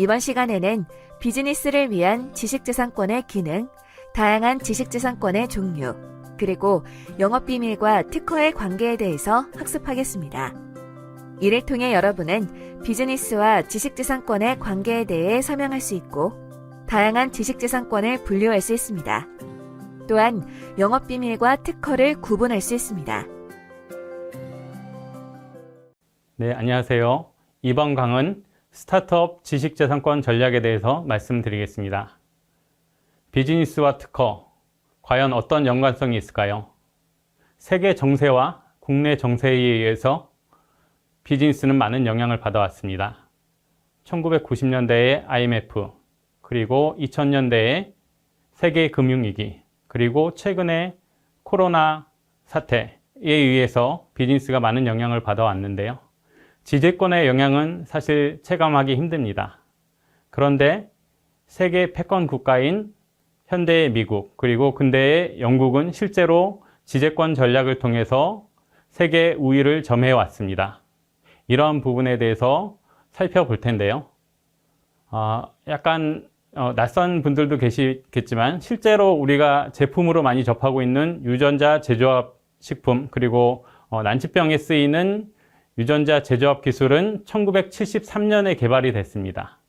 이번 시간에는 비즈니스를 위한 지식재산권의 기능, 다양한 지식재산권의 종류, 그리고 영업비밀과 특허의 관계에 대해서 학습하겠습니다. 이를 통해 여러분은 비즈니스와 지식재산권의 관계에 대해 설명할 수 있고, 다양한 지식재산권을 분류할 수 있습니다. 또한 영업비밀과 특허를 구분할 수 있습니다. 네, 안녕하세요. 이번 강은 스타트업 지식재산권 전략에 대해서 말씀드리겠습니다. 비즈니스와 특허, 과연 어떤 연관성이 있을까요? 세계 정세와 국내 정세에 의해서 비즈니스는 많은 영향을 받아왔습니다. 1990년대의 IMF, 그리고 2000년대의 세계 금융위기, 그리고 최근에 코로나 사태에 의해서 비즈니스가 많은 영향을 받아왔는데요. 지재권의 영향은 사실 체감하기 힘듭니다. 그런데 세계 패권 국가인 현대의 미국, 그리고 근대의 영국은 실제로 지재권 전략을 통해서 세계 우위를 점해왔습니다. 이런 부분에 대해서 살펴볼 텐데요. 약간 낯선 분들도 계시겠지만 실제로 우리가 제품으로 많이 접하고 있는 유전자 제조합 식품, 그리고 난치병에 쓰이는 유전자 제조합 기술은 1973년에 개발이 됐습니다.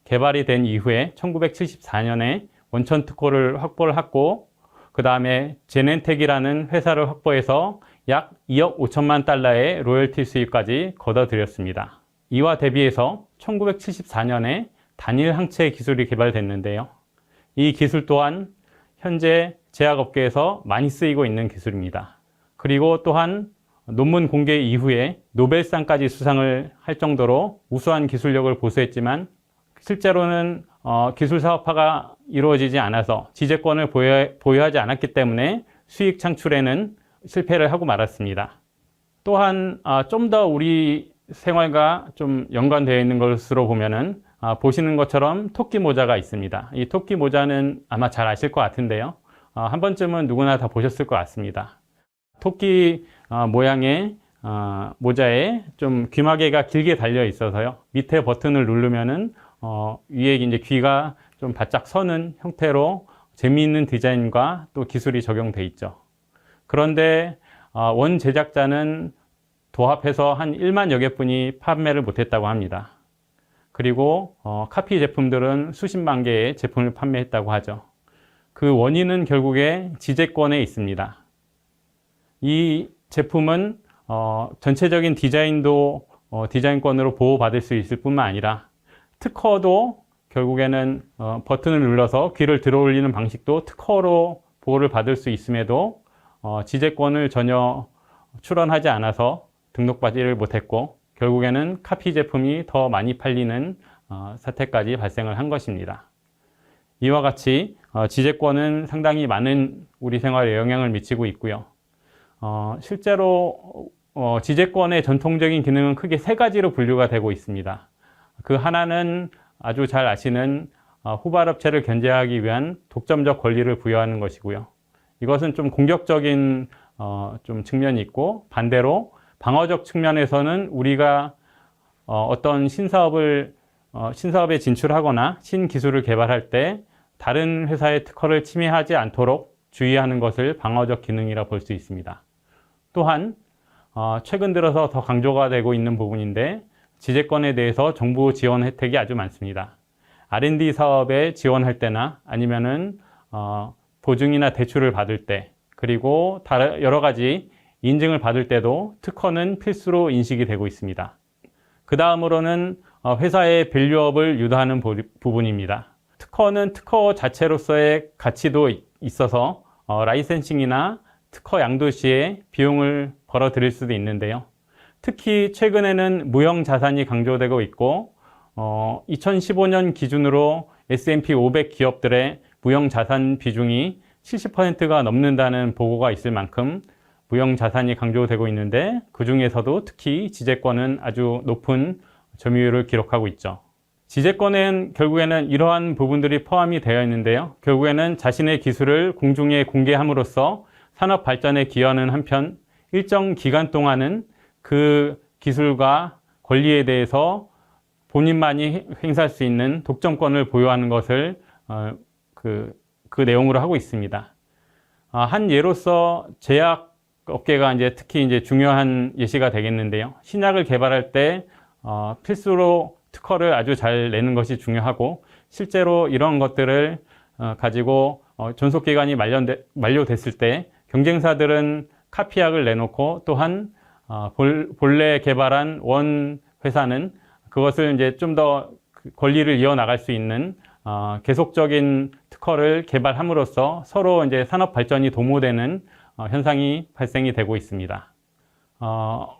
개발이 된 이후에 1974년에 원천 특허를 확보를 했고, 그 다음에 제넨텍이라는 회사를 확보해서 약 2억 5천만 달러의 로열티 수입까지 거둬들였습니다. 이와 대비해서 1974년에 단일 항체 기술이 개발됐는데요. 이 기술 또한 현재 제약업계에서 많이 쓰이고 있는 기술입니다. 그리고 또한 논문 공개 이후에 노벨상까지 수상을 할 정도로 우수한 기술력을 보수했지만 실제로는 기술 사업화가 이루어지지 않아서 지재권을 보유하지 않았기 때문에 수익 창출에는 실패를 하고 말았습니다. 또한 좀 더 우리 생활과 좀 연관되어 있는 것으로 보면은 보시는 것처럼 토끼 모자가 있습니다. 이 토끼 모자는 아마 잘 아실 것 같은데요. 한 번쯤은 누구나 다 보셨을 것 같습니다. 토끼 모양의 모자에 좀 귀마개가 길게 달려 있어서요. 밑에 버튼을 누르면은 위에 이제 귀가 좀 바짝 서는 형태로 재미있는 디자인과 또 기술이 적용돼 있죠. 그런데 원 제작자는 도합해서 한 1만여 개뿐이 판매를 못했다고 합니다. 그리고 카피 제품들은 수십만 개의 제품을 판매했다고 하죠. 그 원인은 결국에 지재권에 있습니다. 이 제품은 전체적인 디자인도 디자인권으로 보호받을 수 있을 뿐만 아니라 특허도 결국에는 버튼을 눌러서 귀를 들어 올리는 방식도 특허로 보호를 받을 수 있음에도 지재권을 전혀 출원하지 않아서 등록받지를 못했고, 결국에는 카피 제품이 더 많이 팔리는 사태까지 발생을 한 것입니다. 이와 같이 지재권은 상당히 많은 우리 생활에 영향을 미치고 있고요. 실제로 지재권의 전통적인 기능은 크게 세 가지로 분류가 되고 있습니다. 그 하나는 아주 잘 아시는 후발업체를 견제하기 위한 독점적 권리를 부여하는 것이고요. 이것은 좀 공격적인 좀 측면이 있고, 반대로 방어적 측면에서는 우리가 어떤 신사업에 진출하거나 신기술을 개발할 때 다른 회사의 특허를 침해하지 않도록 주의하는 것을 방어적 기능이라 볼 수 있습니다. 또한 최근 들어서 더 강조가 되고 있는 부분인데, 지재권에 대해서 정부 지원 혜택이 아주 많습니다. R&D 사업에 지원할 때나 아니면은 보증이나 대출을 받을 때, 그리고 여러 가지 인증을 받을 때도 특허는 필수로 인식이 되고 있습니다. 그 다음으로는 회사의 밸류업을 유도하는 부분입니다. 특허는 특허 자체로서의 가치도 있어서 라이센싱이나 특허 양도 시에 비용을 벌어들일 수도 있는데요. 특히 최근에는 무형 자산이 강조되고 있고, 2015년 기준으로 S&P 500 기업들의 무형 자산 비중이 70%가 넘는다는 보고가 있을 만큼 무형 자산이 강조되고 있는데, 그 중에서도 특히 지재권은 아주 높은 점유율을 기록하고 있죠. 지재권은 결국에는 이러한 부분들이 포함이 되어 있는데요. 결국에는 자신의 기술을 공중에 공개함으로써 산업 발전에 기여하는 한편, 일정 기간 동안은 그 기술과 권리에 대해서 본인만이 행사할 수 있는 독점권을 보유하는 것을 그 내용으로 하고 있습니다. 한 예로서 제약 업계가 이제 특히 이제 중요한 예시가 되겠는데요. 신약을 개발할 때 필수로 특허를 아주 잘 내는 것이 중요하고, 실제로 이런 것들을 가지고 존속 기간이 만료됐을 때 경쟁사들은 카피약을 내놓고, 또한 본래 개발한 원 회사는 그것을 이제 좀 더 권리를 이어나갈 수 있는 계속적인 특허를 개발함으로써 서로 이제 산업 발전이 도모되는 현상이 발생이 되고 있습니다.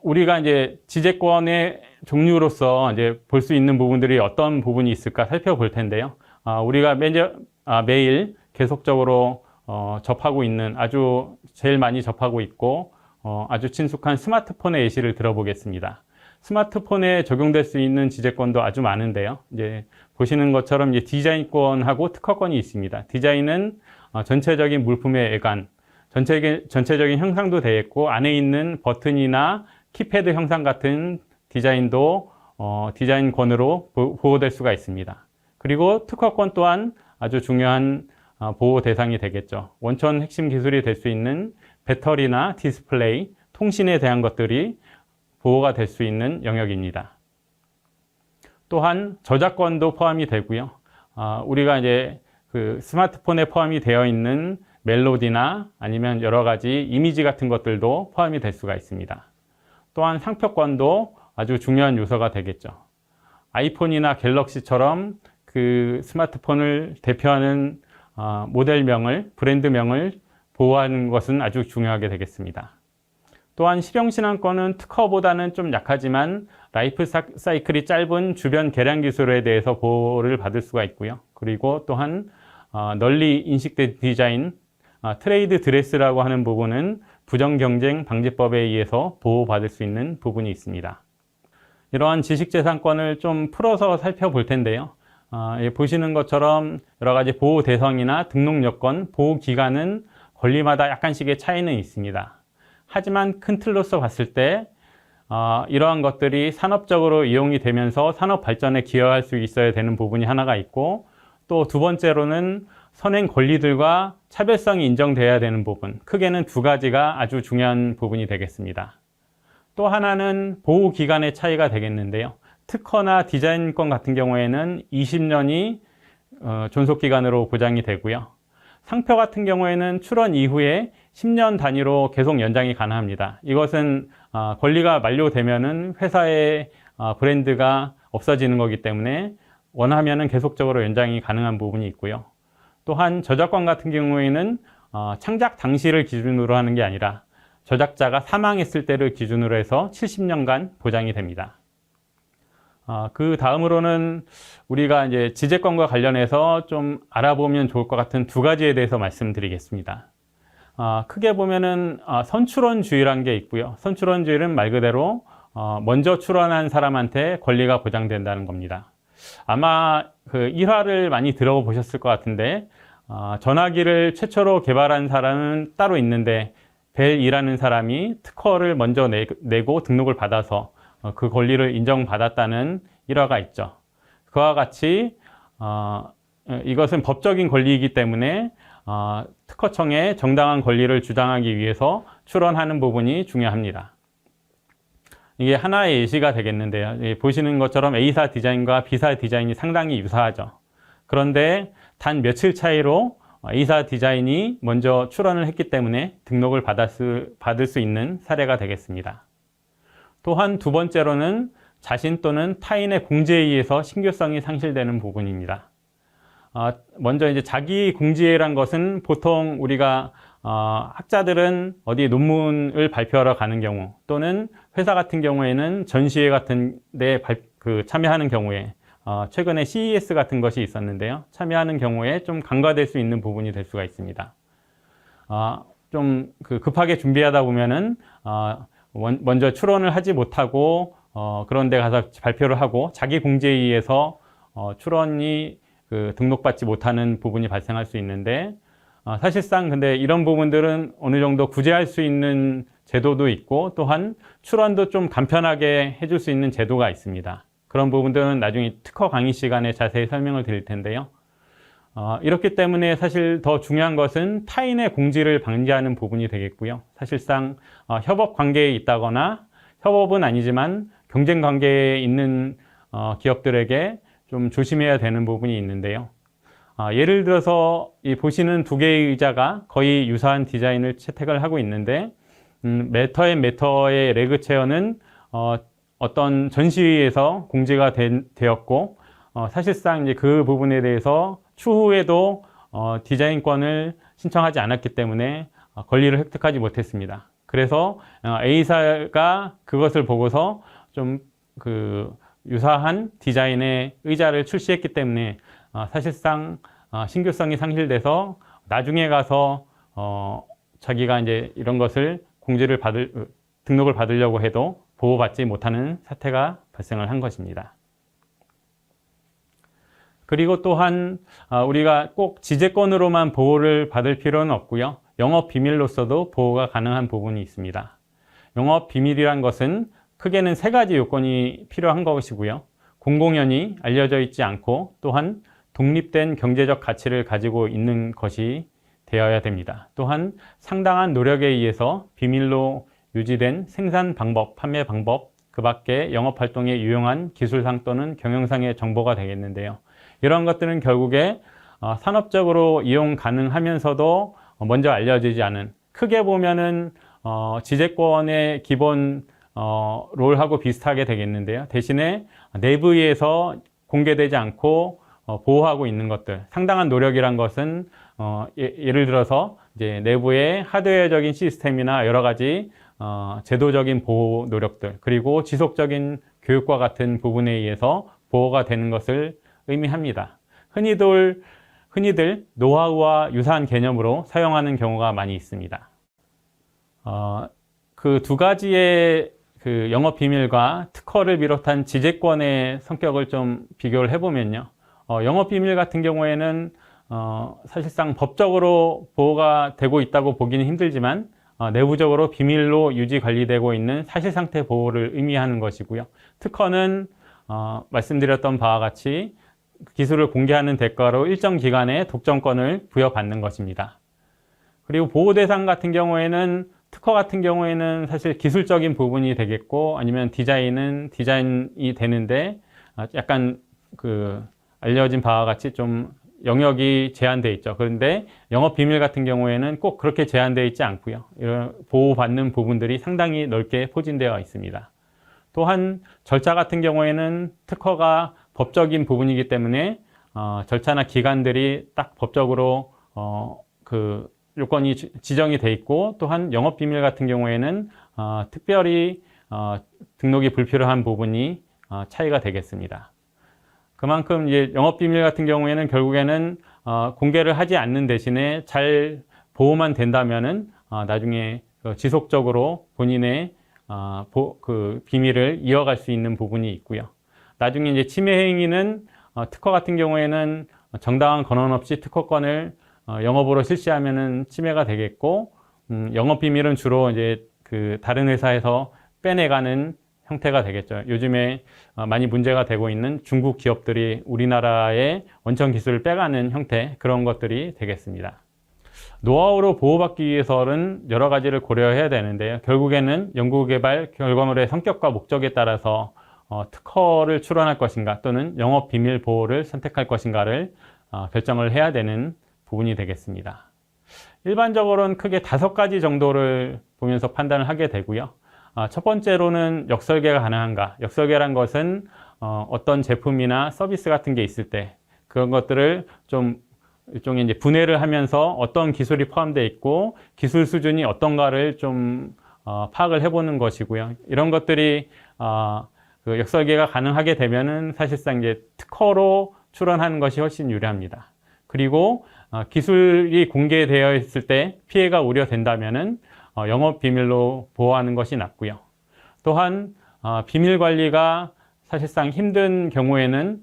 우리가 이제 지재권의 종류로서 이제 볼 수 있는 부분들이 어떤 부분이 있을까 살펴볼 텐데요. 우리가 매일 계속적으로 접하고 있는, 아주 제일 많이 접하고 있고 아주 친숙한 스마트폰의 예시를 들어보겠습니다. 스마트폰에 적용될 수 있는 지재권도 아주 많은데요. 이제 보시는 것처럼 이제 디자인권하고 특허권이 있습니다. 디자인은 전체적인 물품의 외관, 전체적인 형상도 되어 있고, 안에 있는 버튼이나 키패드 형상 같은 디자인도 디자인권으로 보호될 수가 있습니다. 그리고 특허권 또한 아주 중요한 보호 대상이 되겠죠. 원천 핵심 기술이 될 수 있는 배터리나 디스플레이, 통신에 대한 것들이 보호가 될 수 있는 영역입니다. 또한 저작권도 포함이 되고요. 우리가 이제 그 스마트폰에 포함이 되어 있는 멜로디나 아니면 여러 가지 이미지 같은 것들도 포함이 될 수가 있습니다. 또한 상표권도 아주 중요한 요소가 되겠죠. 아이폰이나 갤럭시처럼 그 스마트폰을 대표하는 모델명을, 브랜드명을 보호하는 것은 아주 중요하게 되겠습니다. 또한 실용신안권은 특허보다는 좀 약하지만 라이프 사이클이 짧은 주변 개량 기술에 대해서 보호를 받을 수가 있고요. 그리고 또한 널리 인식된 디자인, 트레이드 드레스라고 하는 부분은 부정경쟁 방지법에 의해서 보호받을 수 있는 부분이 있습니다. 이러한 지식재산권을 좀 풀어서 살펴볼 텐데요. 보시는 것처럼 여러 가지 보호 대상이나 등록 여건, 보호 기간은 권리마다 약간씩의 차이는 있습니다. 하지만 큰 틀로서 봤을 때 이러한 것들이 산업적으로 이용이 되면서 산업 발전에 기여할 수 있어야 되는 부분이 하나가 있고, 또 두 번째로는 선행 권리들과 차별성이 인정돼야 되는 부분, 크게는 두 가지가 아주 중요한 부분이 되겠습니다. 또 하나는 보호 기간의 차이가 되겠는데요. 특허나 디자인권 같은 경우에는 20년이 존속 기간으로 보장이 되고요. 상표 같은 경우에는 출원 이후에 10년 단위로 계속 연장이 가능합니다. 이것은 권리가 만료되면은 회사의 브랜드가 없어지는 거기 때문에 원하면은 계속적으로 연장이 가능한 부분이 있고요. 또한 저작권 같은 경우에는 창작 당시를 기준으로 하는 게 아니라 저작자가 사망했을 때를 기준으로 해서 70년간 보장이 됩니다. 그 다음으로는 우리가 이제 지재권과 관련해서 좀 알아보면 좋을 것 같은 두 가지에 대해서 말씀드리겠습니다. 크게 보면은 선출원주의라는 게 있고요. 선출원주의는 말 그대로 먼저 출원한 사람한테 권리가 보장된다는 겁니다. 아마 그 일화를 많이 들어보셨을 것 같은데 전화기를 최초로 개발한 사람은 따로 있는데 벨이라는 사람이 특허를 먼저 내고 등록을 받아서 그 권리를 인정받았다는 일화가 있죠. 그와 같이 이것은 법적인 권리이기 때문에 특허청에 정당한 권리를 주장하기 위해서 출원하는 부분이 중요합니다. 이게 하나의 예시가 되겠는데요. 보시는 것처럼 A사 디자인과 B사 디자인이 상당히 유사하죠. 그런데 단 며칠 차이로 A사 디자인이 먼저 출원을 했기 때문에 등록을 받을 수 있는 사례가 되겠습니다. 또한 두 번째로는 자신 또는 타인의 공지에 의해서 신규성이 상실되는 부분입니다. 먼저 이제 자기 공지란 것은 보통 우리가 학자들은 어디 논문을 발표하러 가는 경우, 또는 회사 같은 경우에는 전시회 같은 데 참여하는 경우에, 최근에 CES 같은 것이 있었는데요. 참여하는 경우에 좀 간과될 수 있는 부분이 될 수가 있습니다. 좀 급하게 준비하다 보면은 먼저 출원을 하지 못하고 그런 데 가서 발표를 하고 자기 공지에 의해서 출원이 등록받지 못하는 부분이 발생할 수 있는데, 사실상 근데 이런 부분들은 어느 정도 구제할 수 있는 제도도 있고, 또한 출원도 좀 간편하게 해줄 수 있는 제도가 있습니다. 그런 부분들은 나중에 특허 강의 시간에 자세히 설명을 드릴 텐데요. 이렇기 때문에 사실 더 중요한 것은 타인의 공지를 방지하는 부분이 되겠고요. 사실상 협업 관계에 있다거나 협업은 아니지만 경쟁 관계에 있는 기업들에게 좀 조심해야 되는 부분이 있는데요. 예를 들어서 이 보시는 두 개의 의자가 거의 유사한 디자인을 채택을 하고 있는데 매터의 레그 체어는 어떤 전시회에서 공지가 되었고 사실상 이제 그 부분에 대해서 추후에도 디자인권을 신청하지 않았기 때문에 권리를 획득하지 못했습니다. 그래서 A사가 그것을 보고서 좀 유사한 디자인의 의자를 출시했기 때문에 사실상 신규성이 상실돼서 나중에 가서 자기가 이제 이런 것을 등록을 받으려고 해도 보호받지 못하는 사태가 발생을 한 것입니다. 그리고 또한 우리가 꼭 지재권으로만 보호를 받을 필요는 없고요. 영업 비밀로서도 보호가 가능한 부분이 있습니다. 영업 비밀이란 것은 크게는 세 가지 요건이 필요한 것이고요. 공공연히 알려져 있지 않고 또한 독립된 경제적 가치를 가지고 있는 것이 되어야 됩니다. 또한 상당한 노력에 의해서 비밀로 유지된 생산 방법, 판매 방법, 그 밖에 영업활동에 유용한 기술상 또는 경영상의 정보가 되겠는데요. 이런 것들은 결국에 산업적으로 이용 가능하면서도 먼저 알려지지 않은, 크게 보면은 지재권의 기본 롤하고 비슷하게 되겠는데요. 대신에 내부에서 공개되지 않고 보호하고 있는 것들, 상당한 노력이란 것은 예를 들어서 이제 내부의 하드웨어적인 시스템이나 여러 가지 제도적인 보호 노력들, 그리고 지속적인 교육과 같은 부분에 의해서 보호가 되는 것을 의미합니다. 흔히들 노하우와 유사한 개념으로 사용하는 경우가 많이 있습니다. 그 두 가지의 영업 비밀과 특허를 비롯한 지재권의 성격을 좀 비교를 해보면요. 영업 비밀 같은 경우에는 사실상 법적으로 보호가 되고 있다고 보기는 힘들지만 내부적으로 비밀로 유지 관리되고 있는 사실상태 보호를 의미하는 것이고요. 특허는 말씀드렸던 바와 같이 기술을 공개하는 대가로 일정 기간의 독점권을 부여받는 것입니다. 그리고 보호 대상 같은 경우에는 특허 같은 경우에는 사실 기술적인 부분이 되겠고 아니면 디자인이 되는데 약간 알려진 바와 같이 좀 영역이 제한되어 있죠. 그런데 영업 비밀 같은 경우에는 꼭 그렇게 제한되어 있지 않고요. 이런 보호받는 부분들이 상당히 넓게 포진되어 있습니다. 또한 절차 같은 경우에는 특허가 법적인 부분이기 때문에 절차나 기간들이 딱 법적으로 요건이 지정이 돼 있고, 또한 영업 비밀 같은 경우에는 특별히 등록이 불필요한 부분이 차이가 되겠습니다. 그만큼 이제 영업 비밀 같은 경우에는 결국에는 공개를 하지 않는 대신에 잘 보호만 된다면은 나중에 지속적으로 본인의 비밀을 이어갈 수 있는 부분이 있고요. 나중에 이제 침해 행위는 특허 같은 경우에는 정당한 권한 없이 특허권을 영업으로 실시하면은 침해가 되겠고, 영업 비밀은 주로 이제 다른 회사에서 빼내가는 형태가 되겠죠. 요즘에 많이 문제가 되고 있는 중국 기업들이 우리나라의 원천 기술을 빼가는 형태, 그런 것들이 되겠습니다. 노하우로 보호받기 위해서는 여러 가지를 고려해야 되는데요. 결국에는 연구개발 결과물의 성격과 목적에 따라서 특허를 출원할 것인가 또는 영업 비밀 보호를 선택할 것인가를 결정을 해야 되는 부분이 되겠습니다. 일반적으로는 크게 5가지 정도를 보면서 판단을 하게 되고요. 첫 번째로는 역설계가 가능한가. 역설계란 것은 어떤 제품이나 서비스 같은 게 있을 때 그런 것들을 좀 일종의 이제 분해를 하면서 어떤 기술이 포함되어 있고 기술 수준이 어떤가를 좀 파악을 해보는 것이고요. 이런 것들이 역설계가 가능하게 되면은 사실상 이제 특허로 출원하는 것이 훨씬 유리합니다. 그리고 기술이 공개되어 있을 때 피해가 우려된다면은 영업 비밀로 보호하는 것이 낫고요. 또한 비밀 관리가 사실상 힘든 경우에는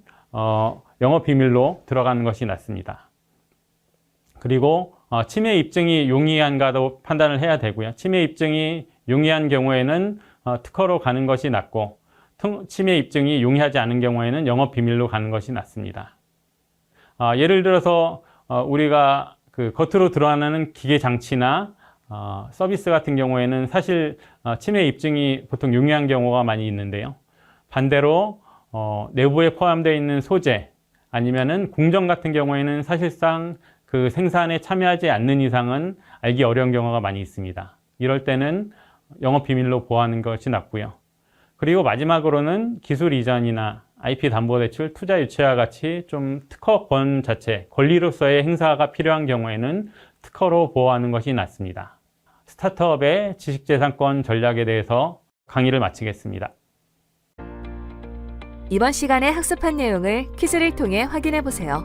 영업 비밀로 들어가는 것이 낫습니다. 그리고 침해 입증이 용이한가도 판단을 해야 되고요. 침해 입증이 용이한 경우에는 특허로 가는 것이 낫고, 침해 입증이 용이하지 않은 경우에는 영업 비밀로 가는 것이 낫습니다. 예를 들어서 우리가 그 겉으로 드러나는 기계 장치나 서비스 같은 경우에는 사실 침해 입증이 보통 용이한 경우가 많이 있는데요. 반대로 내부에 포함되어 있는 소재 아니면은 공정 같은 경우에는 사실상 그 생산에 참여하지 않는 이상은 알기 어려운 경우가 많이 있습니다. 이럴 때는 영업 비밀로 보호하는 것이 낫고요. 그리고 마지막으로는 기술 이전이나 IP 담보대출, 투자 유치와 같이 좀 특허권 자체, 권리로서의 행사가 필요한 경우에는 특허로 보호하는 것이 낫습니다. 스타트업의 지식재산권 전략에 대해서 강의를 마치겠습니다. 이번 시간에 학습한 내용을 퀴즈를 통해 확인해 보세요.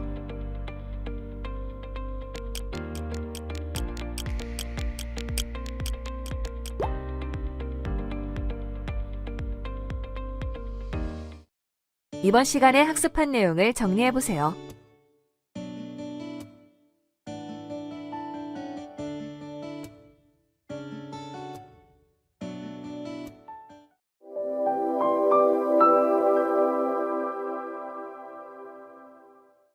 이번 시간에 학습한 내용을 정리해 보세요.